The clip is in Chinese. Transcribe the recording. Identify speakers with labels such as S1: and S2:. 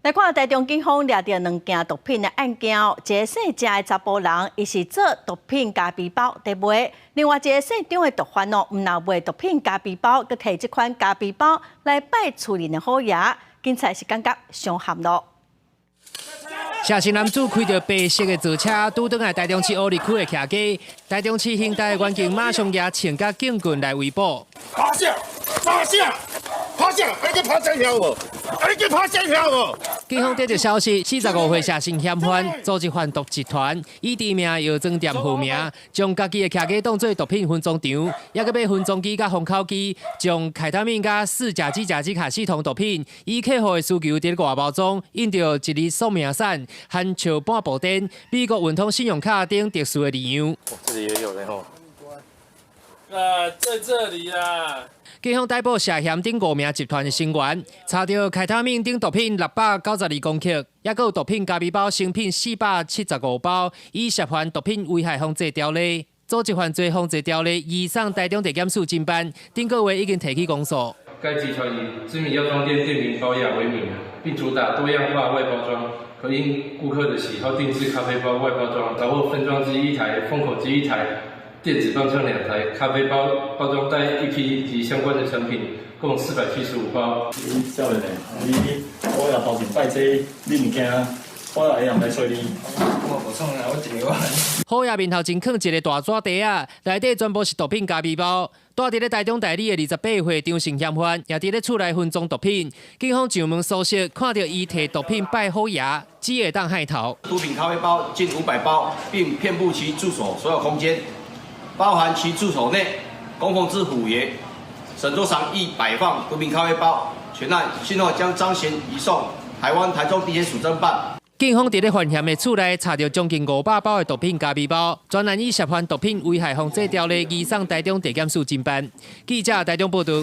S1: 来看台中警方抓到2件毒品的案件，一个姓郑的查甫人，伊是做毒品加皮包在卖；另外一个姓张的毒贩唔拿卖毒品加皮包，佮摕这款加皮包来拜厝人的好爷，警察是感觉伤含咯。
S2: 涉事男子开着白色的轿车，拄倒来台中市乌里区的徛街，台中市刑大的员警马上也请甲警棍来围捕。
S3: 趴下！趴下！趴下！你去趴下跳无？你去趴下跳无？
S2: 警方得到消息，45岁涉性嫌犯组织贩毒集团，以知名药妆店负名，将家己的徛街当作毒品分装场，也佮买分装机甲封口机，将凯他命甲4甲基甲基卡系统毒品，以客户的需求伫外包装，印着一粒寿命伞，含笑半布灯、美国运通信用卡等特殊的字样。
S4: 这里也有的吼。
S5: 在这里啦。
S2: 警方逮捕涉嫌等5名集团的成员，查到凯他命等毒品692公克，也有毒品加皮包成品475包，以涉犯毒品危害防治条例、组织犯罪防治条例移送台中地检署侦办，顶个月已经提起公诉。
S5: 该集团以知名药妆店店名宝雅为名，并主打多样化外包装，可因顾客的喜好定制咖啡包外包装，然后分装机1台、封口机1台。电子棒秤2台，咖啡包包装袋1批及相关的成品，共475包。
S6: 少年诶，我也头前拜祭，你物件，我也会用来找你。
S4: 我补充啊，我1万。
S2: 好爷面头前放一个大纸袋啊，内底全部是毒品加皮包。住伫咧台中大理的28岁张姓嫌犯，也伫咧厝内分装毒品。警方上门搜索，看到伊摕毒品拜好爷，只会当害头。
S7: 毒品咖啡包近500包，并遍布其住所所有空间。包含其住所内供奉之虎爷、神桌上亦摆放毒品咖啡包，全案讯后将彰嫌移送台中地检署侦办。
S2: 警方伫咧犯嫌的厝内查到将近500包的毒品加皮包，专案以涉犯毒品危害防治条例移送台中地检署侦办。记者台中报道。